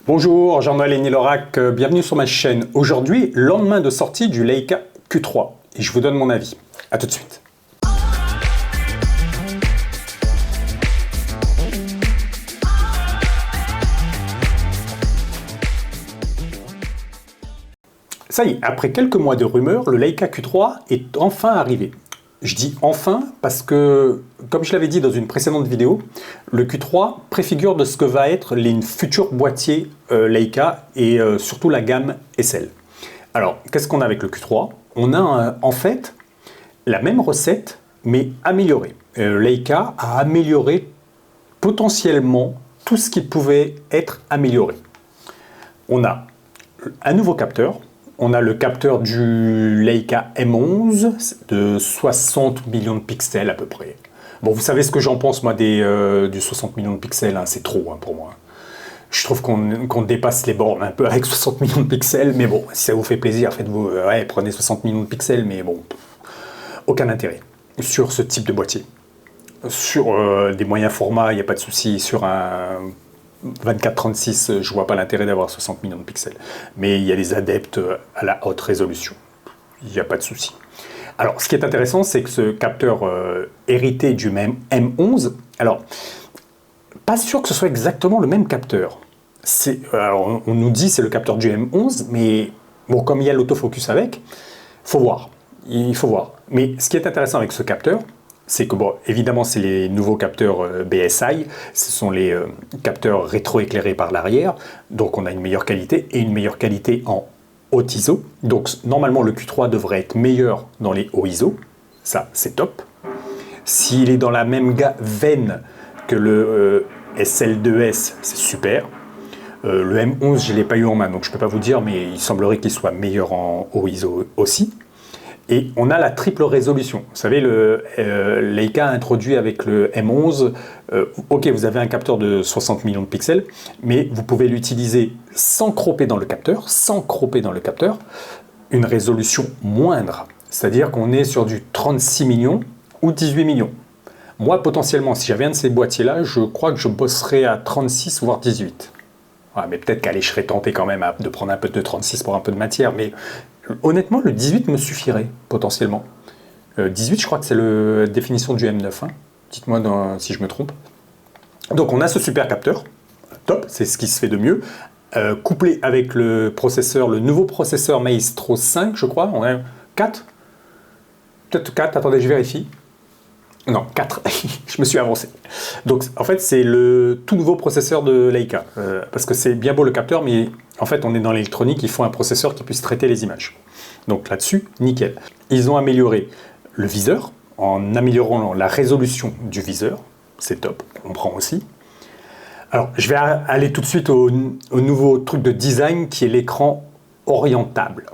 Bonjour, Jean-Noël Enil-Orac, bienvenue sur ma chaîne. Aujourd'hui, lendemain de sortie du Leica Q3, et je vous donne mon avis. A tout de suite. Ça y est, après quelques mois de rumeurs, le Leica Q3 est enfin arrivé. Je dis enfin parce que, comme je l'avais dit dans une précédente vidéo, le Q3 préfigure de ce que va être les futurs boîtiers Leica et surtout la gamme SL. Alors, qu'est-ce qu'on a avec le Q3? On a en fait la même recette, mais améliorée. Leica a amélioré potentiellement tout ce qui pouvait être amélioré. On a un nouveau capteur. On a le capteur du Leica M11 de 60 millions de pixels à peu près. Bon, vous savez ce que j'en pense moi du 60 millions de pixels, hein, c'est trop pour moi. Je trouve qu'on dépasse les bornes un peu avec 60 millions de pixels, mais bon, si ça vous fait plaisir, faites-vous, ouais, prenez 60 millions de pixels, mais bon, aucun intérêt sur ce type de boîtier. Sur des moyens formats, il n'y a pas de souci. Sur un 24-36, je vois pas l'intérêt d'avoir 60 millions de pixels. Mais il y a des adeptes à la haute résolution. Il n'y a pas de souci. Alors, ce qui est intéressant, c'est que ce capteur hérité du même M11, alors, pas sûr que ce soit exactement le même capteur. Alors, on nous dit c'est le capteur du M11, mais bon, comme il y a l'autofocus avec, faut voir. Il faut voir. Mais ce qui est intéressant avec ce capteur, c'est que, bon, évidemment, c'est les nouveaux capteurs BSI, ce sont les capteurs rétroéclairés par l'arrière, donc on a une meilleure qualité, et une meilleure qualité en haut ISO. Donc, normalement, le Q3 devrait être meilleur dans les hauts ISO, ça, c'est top. S'il est dans la même veine que le SL2S, c'est super. Le M11, je ne l'ai pas eu en main, donc je ne peux pas vous dire, mais il semblerait qu'il soit meilleur en haut ISO aussi. Et on a la triple résolution. Vous savez, le Leica a introduit avec le M11, ok, vous avez un capteur de 60 millions de pixels, mais vous pouvez l'utiliser sans cropper dans le capteur, une résolution moindre. C'est-à-dire qu'on est sur du 36 millions ou 18 millions. Moi, potentiellement, si j'avais un de ces boîtiers-là, je crois que je bosserais à 36 voire 18. Ouais, mais peut-être qu'allez, je serais tenté quand même de prendre un peu de 36 pour un peu de matière, mais honnêtement, le 18 me suffirait, potentiellement. 18, je crois que c'est la définition du M9. Hein. Dites-moi si je me trompe. Donc, on a ce super capteur. Top, c'est ce qui se fait de mieux. Couplé avec le processeur, le nouveau processeur Maestro 5, je crois. On a 4. Peut-être 4, attendez, je vérifie. Non, 4. Je me suis avancé. Donc, en fait, c'est le tout nouveau processeur de Leica. Parce que c'est bien beau le capteur, mais en fait, on est dans l'électronique, il faut un processeur qui puisse traiter les images. Donc là-dessus, nickel. Ils ont amélioré le viseur, en améliorant la résolution du viseur. C'est top, on prend aussi. Alors, je vais aller tout de suite au nouveau truc de design, qui est l'écran orientable.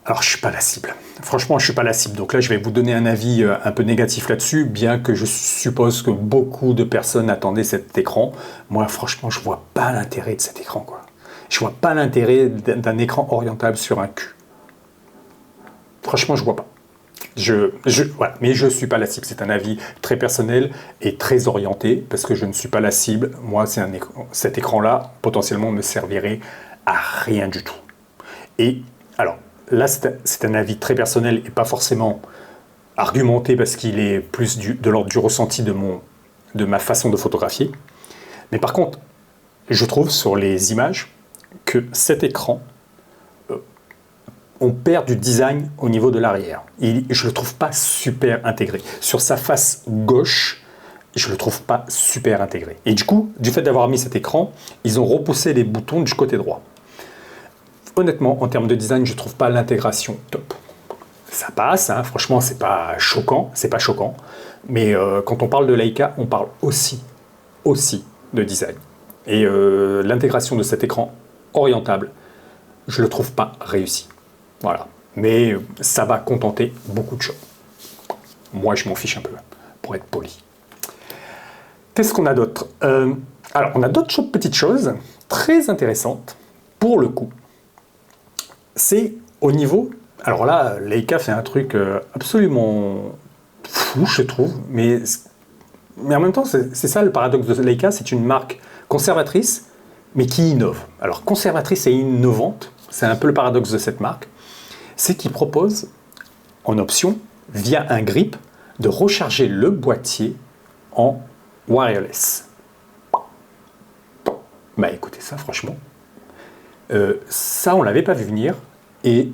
Alors, je ne suis pas la cible. Franchement, je ne suis pas la cible. Donc là, je vais vous donner un avis un peu négatif là-dessus, bien que je suppose que beaucoup de personnes attendaient cet écran. Moi, franchement, je ne vois pas l'intérêt de cet écran, quoi. Je ne vois pas l'intérêt d'un écran orientable sur un cul. Franchement, je ne vois pas. Voilà. Mais je ne suis pas la cible. C'est un avis très personnel et très orienté, parce que je ne suis pas la cible. Moi, cet écran-là, potentiellement, me servirait à rien du tout. Et alors, là, c'est un avis très personnel et pas forcément argumenté parce qu'il est plus de l'ordre du ressenti de ma façon de photographier. Mais par contre, je trouve sur les images que cet écran, on perd du design au niveau de l'arrière. Je ne le trouve pas super intégré. Sur sa face gauche, je ne le trouve pas super intégré. Et du coup, du fait d'avoir mis cet écran, ils ont repoussé les boutons du côté droit. Honnêtement, en termes de design, je ne trouve pas l'intégration top. Ça passe, hein, franchement, c'est pas choquant, mais quand on parle de Leica, on parle aussi de design. Et l'intégration de cet écran orientable, je ne le trouve pas réussi. Voilà. Mais ça va contenter beaucoup de gens. Moi, je m'en fiche un peu, pour être poli. Qu'est-ce qu'on a d'autre? Alors, on a d'autres petites choses très intéressantes, pour le coup. C'est au niveau... Alors là, Leica fait un truc absolument fou, je trouve, mais en même temps, c'est ça le paradoxe de Leica, c'est une marque conservatrice mais qui innove. Alors conservatrice et innovante, c'est un peu le paradoxe de cette marque, c'est qu'ils proposent en option, via un grip, de recharger le boîtier en wireless. Bah écoutez ça, franchement, ça on l'avait pas vu venir, et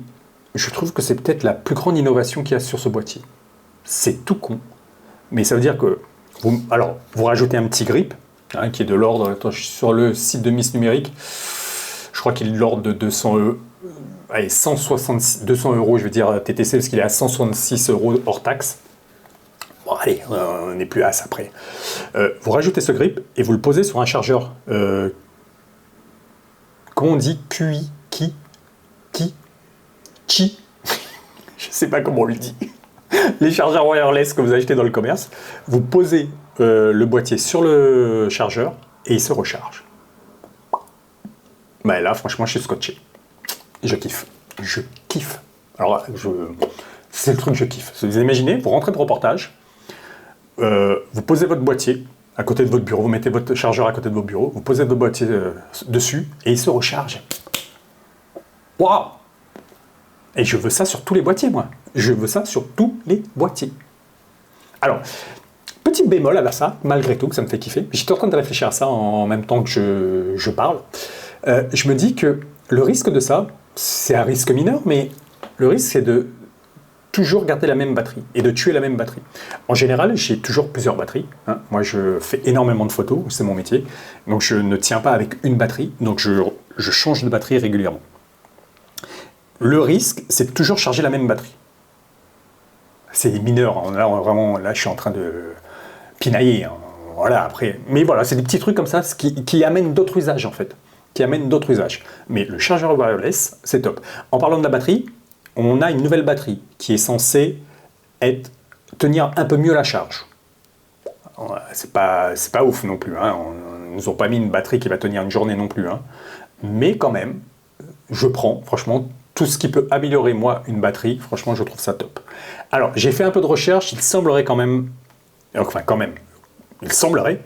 je trouve que c'est peut-être la plus grande innovation qu'il y a sur ce boîtier. C'est tout con, mais ça veut dire que vous rajoutez un petit grip, hein, qui est de l'ordre, je suis sur le site de Miss Numérique, je crois qu'il est de l'ordre de 200 €, je veux dire TTC, parce qu'il est à 166 € hors taxe. Bon, allez, on n'est plus à ça après. Vous rajoutez ce grip et vous le posez sur un chargeur, comment on dit, QI, Qi, je sais pas comment on le dit. Les chargeurs wireless que vous achetez dans le commerce, vous posez le boîtier sur le chargeur et il se recharge. Bah là, franchement, je suis scotché. Je kiffe. Je kiffe. Alors, c'est le truc que je kiffe. Vous imaginez, vous rentrez de reportage, vous posez votre boîtier à côté de votre bureau, vous mettez votre chargeur à côté de votre bureau, vous posez votre boîtier dessus et il se recharge. Waouh! Et je veux ça sur tous les boîtiers, moi. Je veux ça sur tous les boîtiers. Alors, petit bémol à ça, malgré tout, que ça me fait kiffer. J'étais en train de réfléchir à ça en même temps que je parle. Je me dis que le risque de ça, c'est un risque mineur, mais le risque, c'est de toujours garder la même batterie et de tuer la même batterie. En général, j'ai toujours plusieurs batteries. Hein. Moi, je fais énormément de photos, c'est mon métier. Donc, je ne tiens pas avec une batterie. Donc, je change de batterie régulièrement. Le risque, c'est de toujours charger la même batterie. C'est mineur. Hein. Là, je suis en train de pinailler. Hein. Voilà, après. Mais voilà, c'est des petits trucs comme ça qui amènent d'autres usages, en fait. Qui amènent d'autres usages. Mais le chargeur wireless, c'est top. En parlant de la batterie, on a une nouvelle batterie qui est censée tenir un peu mieux la charge. C'est pas ouf non plus. Hein. Ils nous ont pas mis une batterie qui va tenir une journée non plus. Hein. Mais quand même, je prends, franchement, tout ce qui peut améliorer, moi, une batterie, franchement, je trouve ça top. Alors, j'ai fait un peu de recherche, il semblerait il semblerait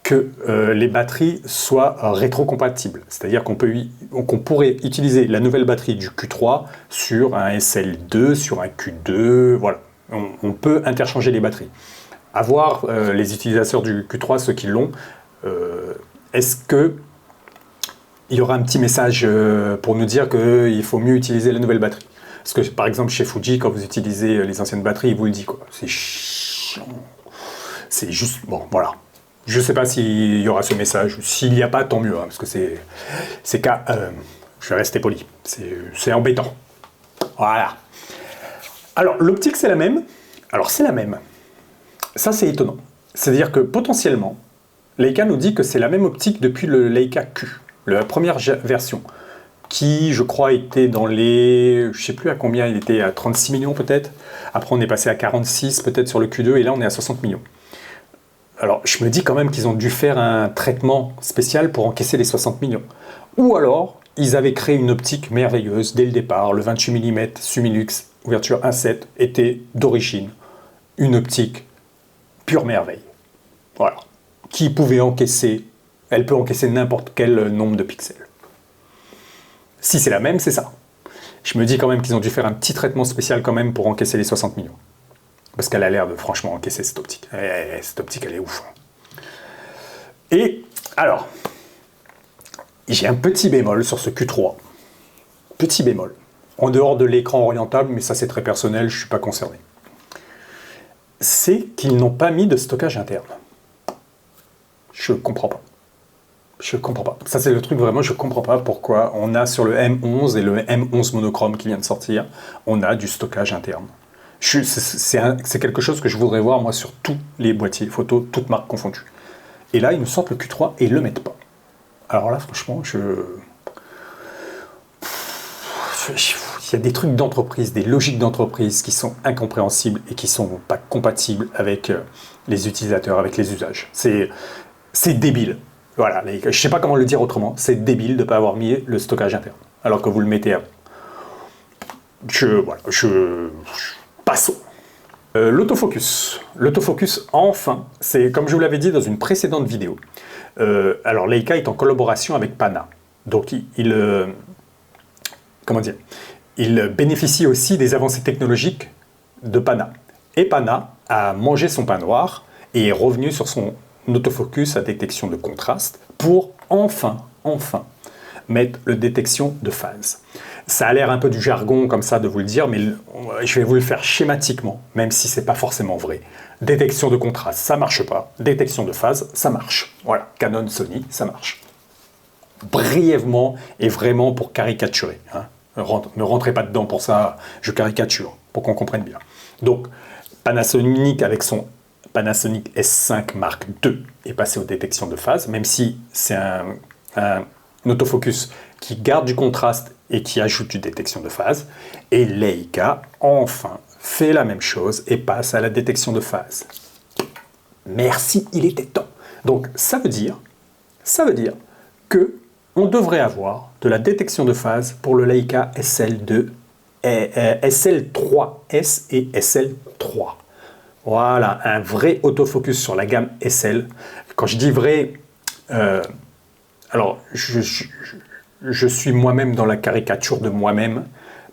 que les batteries soient rétrocompatibles. C'est-à-dire qu'on pourrait utiliser la nouvelle batterie du Q3 sur un SL2, sur un Q2, voilà. On peut interchanger les batteries. À voir les utilisateurs du Q3, ceux qui l'ont, est-ce que il y aura un petit message pour nous dire qu'il faut mieux utiliser la nouvelle batterie. Parce que par exemple chez Fuji, quand vous utilisez les anciennes batteries, ils vous le disent quoi. C'est chiant. C'est juste, bon voilà. Je ne sais pas s'il y aura ce message. S'il n'y a pas, tant mieux. Hein, parce que je vais rester poli. C'est embêtant. Voilà. Alors l'optique c'est la même. Alors c'est la même. Ça c'est étonnant. C'est-à-dire que potentiellement, Leica nous dit que c'est la même optique depuis le Leica Q. La première version, qui, je crois, était dans les... Je ne sais plus à combien, il était à 36 millions peut-être. Après, on est passé à 46 peut-être sur le Q2, et là, on est à 60 millions. Alors, je me dis quand même qu'ils ont dû faire un traitement spécial pour encaisser les 60 millions. Ou alors, ils avaient créé une optique merveilleuse dès le départ. Le 28 mm Sumilux, ouverture 1.7, était d'origine une optique pure merveille. Voilà. Qui pouvait encaisser... Elle peut encaisser n'importe quel nombre de pixels. Si c'est la même, c'est ça. Je me dis quand même qu'ils ont dû faire un petit traitement spécial quand même pour encaisser les 60 millions. Parce qu'elle a l'air de franchement encaisser cette optique. Cette optique, elle est ouf. Et alors, j'ai un petit bémol sur ce Q3. Petit bémol. En dehors de l'écran orientable, mais ça c'est très personnel, je ne suis pas concerné. C'est qu'ils n'ont pas mis de stockage interne. Je comprends pas. Je comprends pas. Ça, c'est le truc vraiment, je comprends pas pourquoi on a sur le M11 et le M11 monochrome qui vient de sortir, on a du stockage interne. C'est quelque chose que je voudrais voir, moi, sur tous les boîtiers photo, toutes marques confondues. Et là, ils nous sortent le Q3 et ils le mettent pas. Alors là, franchement, il y a des trucs d'entreprise, des logiques d'entreprise qui sont incompréhensibles et qui sont pas compatibles avec les utilisateurs, avec les usages. C'est débile. Voilà, je ne sais pas comment le dire autrement, c'est débile de ne pas avoir mis le stockage interne, alors que vous le mettez avant. Passons. L'autofocus. L'autofocus, enfin, c'est comme je vous l'avais dit dans une précédente vidéo, Alors Leica est en collaboration avec Pana. Donc comment dire, il bénéficie aussi des avancées technologiques de Pana. Et Pana a mangé son pain noir et est revenu sur son autofocus à détection de contraste pour enfin mettre le détection de phase. Ça a l'air un peu du jargon comme ça de vous le dire, mais je vais vous le faire schématiquement, même si c'est pas forcément vrai. Détection de contraste, ça marche pas. Détection de phase, ça marche. Voilà, Canon, Sony, ça marche. Brièvement et vraiment pour caricaturer. Hein. Ne rentrez pas dedans pour ça, je caricature, pour qu'on comprenne bien. Donc, Panasonic avec son Panasonic S5 Mark II est passé aux détections de phase, même si c'est un autofocus qui garde du contraste et qui ajoute une détection de phase. Et Leica, enfin, fait la même chose et passe à la détection de phase. Merci, il était temps. Donc, ça veut dire que on devrait avoir de la détection de phase pour le Leica SL2, SL3S et SL3. Voilà, un vrai autofocus sur la gamme SL. Quand je dis vrai, alors je suis moi-même dans la caricature de moi-même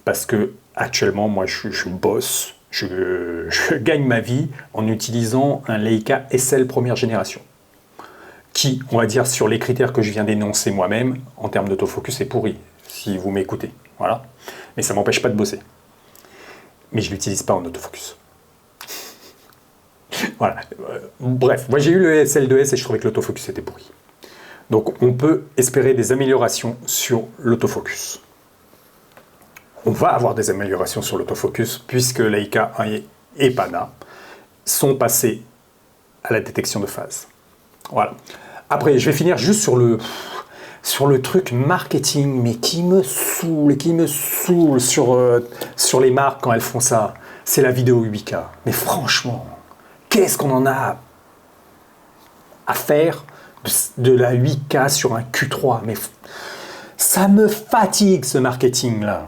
parce que actuellement, moi, je bosse, je gagne ma vie en utilisant un Leica SL première génération. Qui, on va dire, sur les critères que je viens d'énoncer moi-même, en termes d'autofocus, est pourri, si vous m'écoutez. Voilà. Mais ça ne m'empêche pas de bosser. Mais je ne l'utilise pas en autofocus. Voilà. Bref, moi j'ai eu le SL2S et je trouvais que l'autofocus était pourri. Donc on peut espérer des améliorations sur l'autofocus. On va avoir des améliorations sur l'autofocus puisque Leica et Pana sont passés à la détection de phase. Voilà. Après, je vais finir juste sur le truc marketing, mais qui me saoule sur les marques quand elles font ça. C'est la vidéo 8K. Mais franchement, qu'est-ce qu'on en a à faire de la 8K sur un Q3? Mais ça me fatigue ce marketing-là.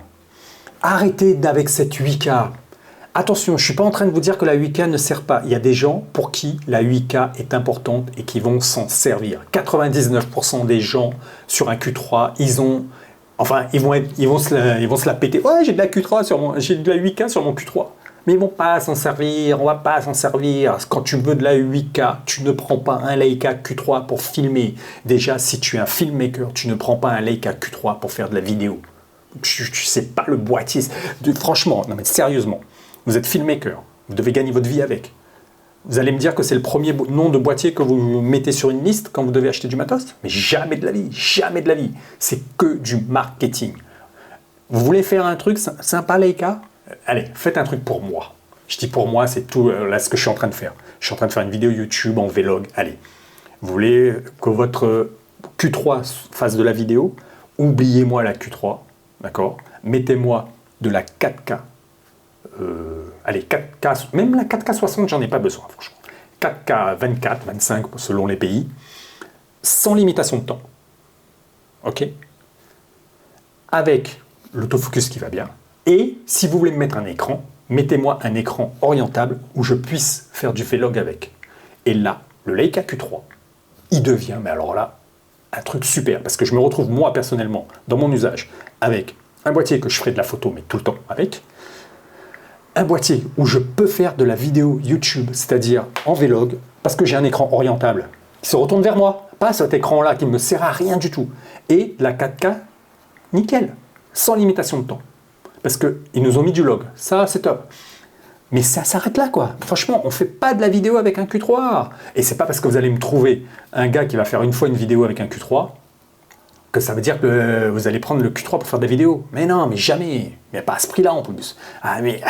Arrêtez avec cette 8K. Attention, je ne suis pas en train de vous dire que la 8K ne sert pas. Il y a des gens pour qui la 8K est importante et qui vont s'en servir. 99% des gens sur un Q3, ils vont se la péter. Ouais, j'ai de la Q3 j'ai de la 8K sur mon Q3. Mais ils vont pas s'en servir, on va pas s'en servir. Quand tu veux de la 8K, tu ne prends pas un Leica Q3 pour filmer. Déjà, si tu es un filmmaker, tu ne prends pas un Leica Q3 pour faire de la vidéo. Tu sais pas le boîtier. Franchement, non mais sérieusement. Vous êtes filmmaker, vous devez gagner votre vie avec. Vous allez me dire que c'est le premier nom de boîtier que vous mettez sur une liste quand vous devez acheter du matos? Mais jamais de la vie, jamais de la vie. C'est que du marketing. Vous voulez faire un truc sympa, Leica? Allez, faites un truc pour moi. Je dis pour moi, c'est tout là ce que je suis en train de faire. Je suis en train de faire une vidéo YouTube en vlog. Allez, vous voulez que votre Q3 fasse de la vidéo? Oubliez-moi la Q3, d'accord? Mettez-moi de la 4K. Allez, 4K, même la 4K 60, j'en ai pas besoin, franchement. 4K 24, 25, selon les pays, sans limitation de temps. Ok? Avec l'autofocus qui va bien. Et si vous voulez me mettre un écran, mettez-moi un écran orientable où je puisse faire du vlog avec. Et là, le Leica Q3, il devient, mais alors là, un truc super. Parce que je me retrouve, moi, personnellement, dans mon usage, avec un boîtier que je ferai de la photo, mais tout le temps avec. Un boîtier où je peux faire de la vidéo YouTube, c'est-à-dire en vlog, parce que j'ai un écran orientable qui se retourne vers moi, pas cet écran-là qui ne me sert à rien du tout. Et la 4K, nickel, sans limitation de temps. Parce qu'ils nous ont mis du log, ça c'est top. Mais ça s'arrête là quoi. Franchement, on ne fait pas de la vidéo avec un Q3. Et c'est pas parce que vous allez me trouver un gars qui va faire une fois une vidéo avec un Q3 que ça veut dire que vous allez prendre le Q3 pour faire des vidéos. Mais non, mais jamais. Mais pas à ce prix-là en plus. Ah mais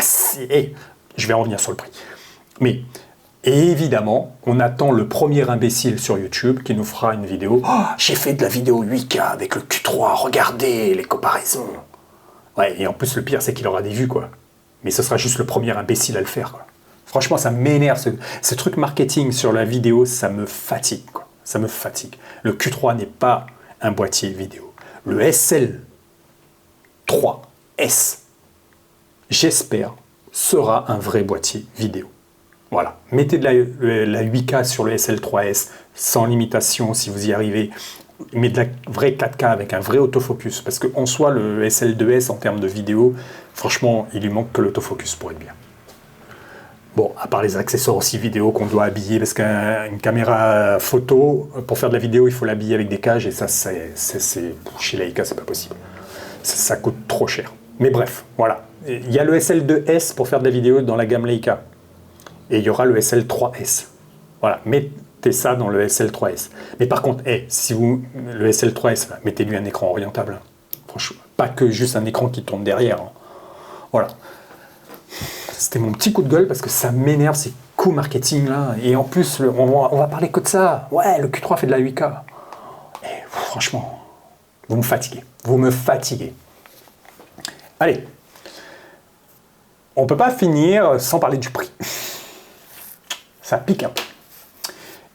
je vais en revenir sur le prix. Mais évidemment, on attend le premier imbécile sur YouTube qui nous fera une vidéo. Oh, j'ai fait de la vidéo 8K avec le Q3, regardez les comparaisons. Ouais, et en plus le pire c'est qu'il aura des vues quoi. Mais ce sera juste le premier imbécile à le faire quoi. Franchement, ça m'énerve. Ce truc marketing sur la vidéo, ça me fatigue quoi. Ça me fatigue. Le Q3 n'est pas un boîtier vidéo. Le SL3S, j'espère, sera un vrai boîtier vidéo. Voilà, mettez de la 8K sur le SL3S, sans limitation si vous y arrivez, mais de la vraie 4K avec un vrai autofocus, parce qu'en soi, le SL2S, en termes de vidéo, franchement, il lui manque que l'autofocus pour être bien. Bon, à part les accessoires aussi vidéo qu'on doit habiller, parce qu'une caméra photo, pour faire de la vidéo, il faut l'habiller avec des cages, et ça, chez Leica, c'est pas possible. Ça coûte trop cher. Mais bref, voilà. Il y a le SL2S pour faire de la vidéo dans la gamme Leica. Et il y aura le SL3S. Voilà, mettez ça dans le SL3S. Mais par contre, si vous le SL3S, mettez-lui un écran orientable. Hein. Franchement, pas que juste un écran qui tourne derrière. Hein. Voilà. C'était mon petit coup de gueule parce que ça m'énerve ces coups marketing là. Et en plus, on va parler que de ça. Ouais, le Q3 fait de la 8K. Et franchement, vous me fatiguez. Vous me fatiguez. Allez. On ne peut pas finir sans parler du prix. Ça pique un peu.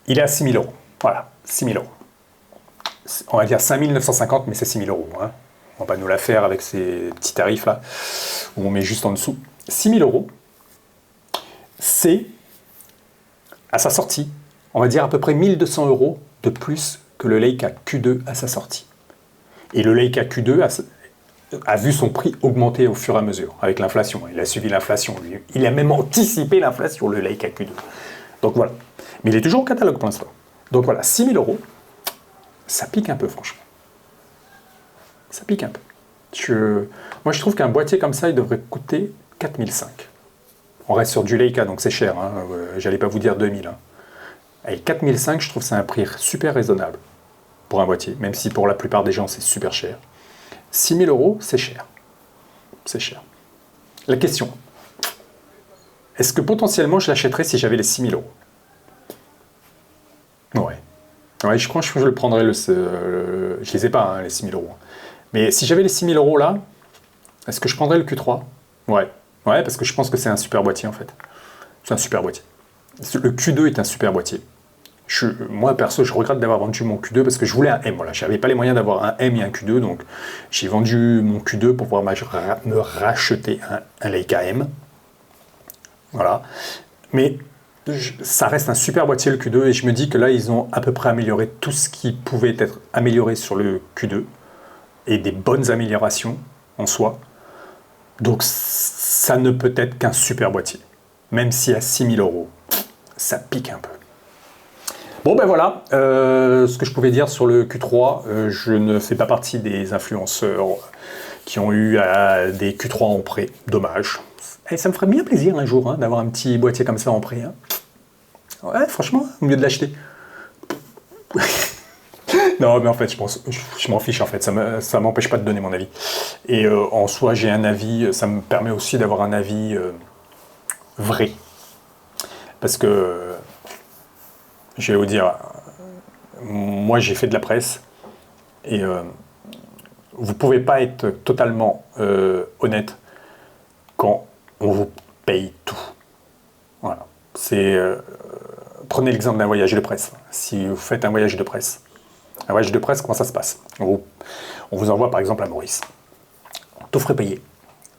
Il est à 6 000 €. Voilà, 6 000 €. On va dire 5 950, mais c'est 6 000 €. Hein. On va pas nous la faire avec ces petits tarifs là, où on met juste en dessous. 6 000 €, c'est, à sa sortie, on va dire à peu près 1 200 € de plus que le Leica Q2 à sa sortie. Et le Leica Q2 a vu son prix augmenter au fur et à mesure, avec l'inflation. Il a suivi l'inflation. Il a même anticipé l'inflation, le Leica Q2. Donc voilà. Mais il est toujours au catalogue pour l'instant. Donc voilà, 6 000 €, ça pique un peu, franchement. Ça pique un peu. Moi, je trouve qu'un boîtier comme ça, il devrait coûter 4 500 €. On reste sur du Leica, donc c'est cher. Hein. J'allais pas vous dire 2 000 €. Hein. Avec 4 500 €, je trouve que c'est un prix super raisonnable pour un boîtier, même si pour la plupart des gens, c'est super cher. 6 000 €, c'est cher. C'est cher. La question, est-ce que potentiellement je l'achèterais si j'avais les 6 000 €? Ouais, je crois que je le prendrais. Je les ai pas, hein, les 6 000 €. Mais si j'avais les 6 000 € là, est-ce que je prendrais le Q3? Ouais, parce que je pense que c'est un super boîtier en fait. C'est un super boîtier. Le Q2 est un super boîtier. Moi, perso, je regrette d'avoir vendu mon Q2 parce que je voulais un M. Voilà, je n'avais pas les moyens d'avoir un M et un Q2, donc j'ai vendu mon Q2 pour pouvoir me racheter un Leica M. Voilà. Mais ça reste un super boîtier, le Q2, et je me dis que là, ils ont à peu près amélioré tout ce qui pouvait être amélioré sur le Q2, et des bonnes améliorations en soi. Donc, ça ne peut être qu'un super boîtier. Même si à 6 000 €, ça pique un peu. Bon ben voilà, ce que je pouvais dire sur le Q3, je ne fais pas partie des influenceurs qui ont eu des Q3 en prêt, dommage. Et ça me ferait bien plaisir un jour d'avoir un petit boîtier comme ça en prêt. Hein. Ouais, franchement, au mieux de l'acheter. Non, mais en fait, je m'en fiche en fait, ça m'empêche pas de donner mon avis. Et en soi, j'ai un avis, ça me permet aussi d'avoir un avis vrai. Parce que je vais vous dire, moi j'ai fait de la presse et vous pouvez pas être totalement honnête quand on vous paye tout. Voilà. Prenez l'exemple d'un voyage de presse. Si vous faites un voyage de presse, comment ça se passe? On vous envoie par exemple à Maurice. Tout frais payé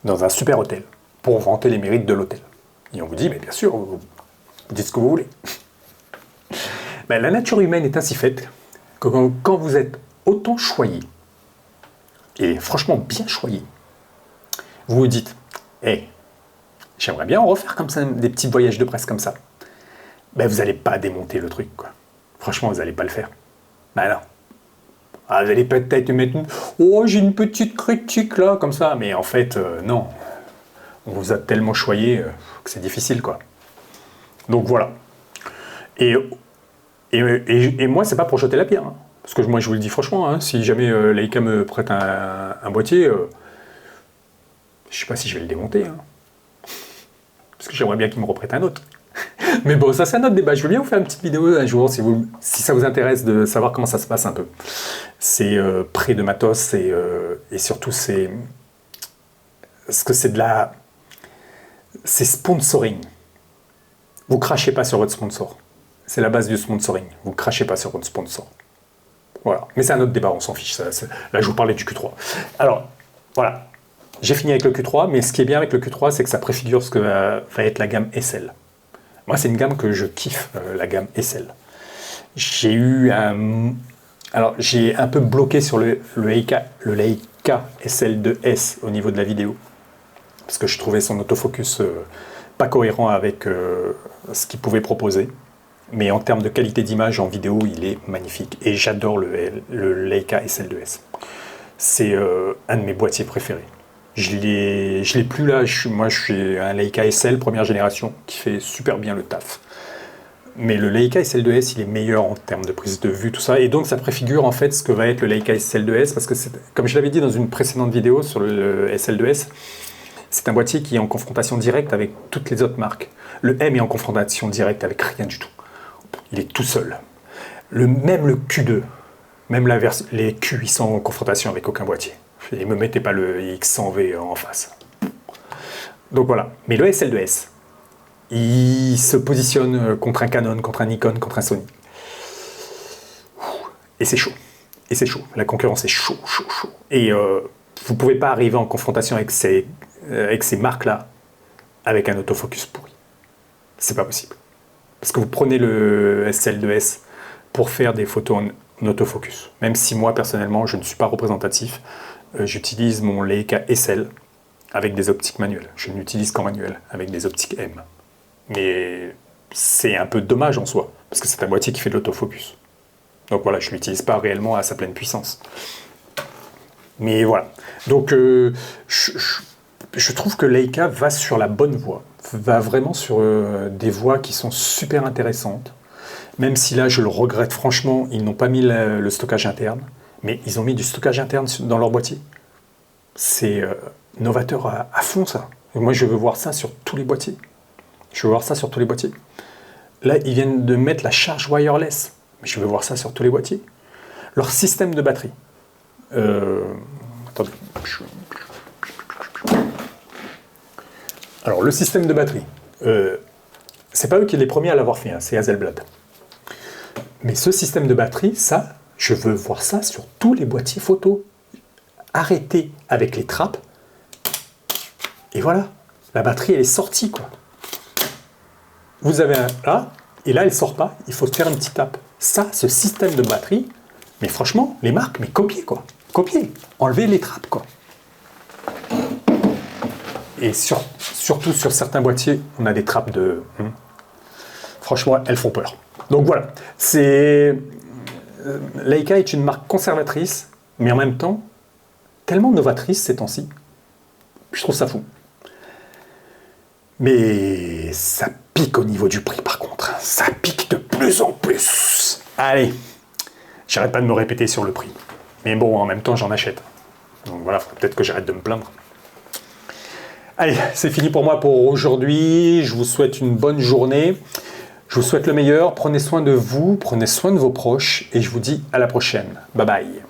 dans un super hôtel pour vanter les mérites de l'hôtel. Et on vous dit, mais bien sûr, vous dites ce que vous voulez. Ben, la nature humaine est ainsi faite que quand vous êtes autant choyé, et franchement bien choyé, vous vous dites, j'aimerais bien en refaire comme ça, des petits voyages de presse comme ça. Ben, vous n'allez pas démonter le truc, quoi. Franchement, vous n'allez pas le faire. Ben non. Vous allez peut-être mettre j'ai une petite critique là, comme ça, mais en fait, non. On vous a tellement choyé que c'est difficile, quoi. Donc voilà. Et moi, c'est pas pour jeter la pierre. Hein. Parce que moi, je vous le dis franchement, si jamais Leica me prête un boîtier, je sais pas si je vais le démonter. Hein. Parce que j'aimerais bien qu'il me reprête un autre. Mais bon, ça c'est un autre débat. Je veux bien vous faire une petite vidéo un jour si ça vous intéresse de savoir comment ça se passe un peu. C'est prêt de matos et surtout c'est sponsoring. Vous crachez pas sur votre sponsor. C'est la base du sponsoring. Vous ne crachez pas sur votre sponsor. Voilà. Mais c'est un autre débat, on s'en fiche. Là, je vous parlais du Q3. Alors, voilà. J'ai fini avec le Q3, mais ce qui est bien avec le Q3, c'est que ça préfigure ce que va être la gamme SL. Moi, c'est une gamme que je kiffe, la gamme SL. J'ai eu un... Alors, j'ai un peu bloqué sur le Leica SL2S au niveau de la vidéo. Parce que je trouvais son autofocus pas cohérent avec ce qu'il pouvait proposer. Mais en termes de qualité d'image en vidéo, il est magnifique. Et j'adore le Leica SL2S. C'est un de mes boîtiers préférés. Je l'ai plus là. Moi, je suis un Leica SL première génération qui fait super bien le taf. Mais le Leica SL2S, il est meilleur en termes de prise de vue, tout ça. Et donc, ça préfigure en fait ce que va être le Leica SL2S. Parce que, comme je l'avais dit dans une précédente vidéo sur le SL2S, c'est un boîtier qui est en confrontation directe avec toutes les autres marques. Le M est en confrontation directe avec rien du tout. Il est tout seul. Même le Q2, même les Q, ils sont en confrontation avec aucun boîtier. Et ne me mettez pas le X100V en face. Donc voilà. Mais le SL2S, il se positionne contre un Canon, contre un Nikon, contre un Sony. Et c'est chaud. Et c'est chaud. La concurrence est chaud. Et vous ne pouvez pas arriver en confrontation avec ces marques-là avec un autofocus pourri. C'est pas possible. Parce que vous prenez le SL2S pour faire des photos en autofocus. Même si moi, personnellement, je ne suis pas représentatif, j'utilise mon Leica SL avec des optiques manuelles. Je n'utilise qu'en manuel, avec des optiques M. Mais c'est un peu dommage en soi, parce que c'est un boîtier qui fait de l'autofocus. Donc voilà, je ne l'utilise pas réellement à sa pleine puissance. Mais voilà. Donc je trouve que Leica va sur la bonne voie, va vraiment sur des voies qui sont super intéressantes. Même si là, je le regrette franchement, ils n'ont pas mis le stockage interne, mais ils ont mis du stockage interne dans leur boîtier. C'est novateur à fond, ça. Et moi, je veux voir ça sur tous les boîtiers. Je veux voir ça sur tous les boîtiers. Là, ils viennent de mettre la charge wireless, mais je veux voir ça sur tous les boîtiers. Leur système de batterie. Attendez. Alors, le système de batterie. C'est pas eux qui sont les premiers à l'avoir fait, hein, c'est Hasselblad. Mais ce système de batterie, ça, je veux voir ça sur tous les boîtiers photo. Arrêtez avec les trappes. Et voilà, la batterie, elle est sortie, quoi. Vous avez un là, et là, elle ne sort pas. Il faut faire une petite tape. Ça, ce système de batterie, mais franchement, les marques, mais copiez, quoi. Copiez. Enlevez les trappes, quoi. Et surtout sur certains boîtiers, on a des trappes de... Franchement, elles font peur. Donc voilà, Leica est une marque conservatrice, mais en même temps, tellement novatrice ces temps-ci. Je trouve ça fou. Mais ça pique au niveau du prix, par contre. Ça pique de plus en plus. Allez, j'arrête pas de me répéter sur le prix. Mais bon, en même temps, j'en achète. Donc voilà, peut-être que j'arrête de me plaindre. Allez, c'est fini pour moi pour aujourd'hui. Je vous souhaite une bonne journée. Je vous souhaite le meilleur. Prenez soin de vous, prenez soin de vos proches. Et je vous dis à la prochaine. Bye bye.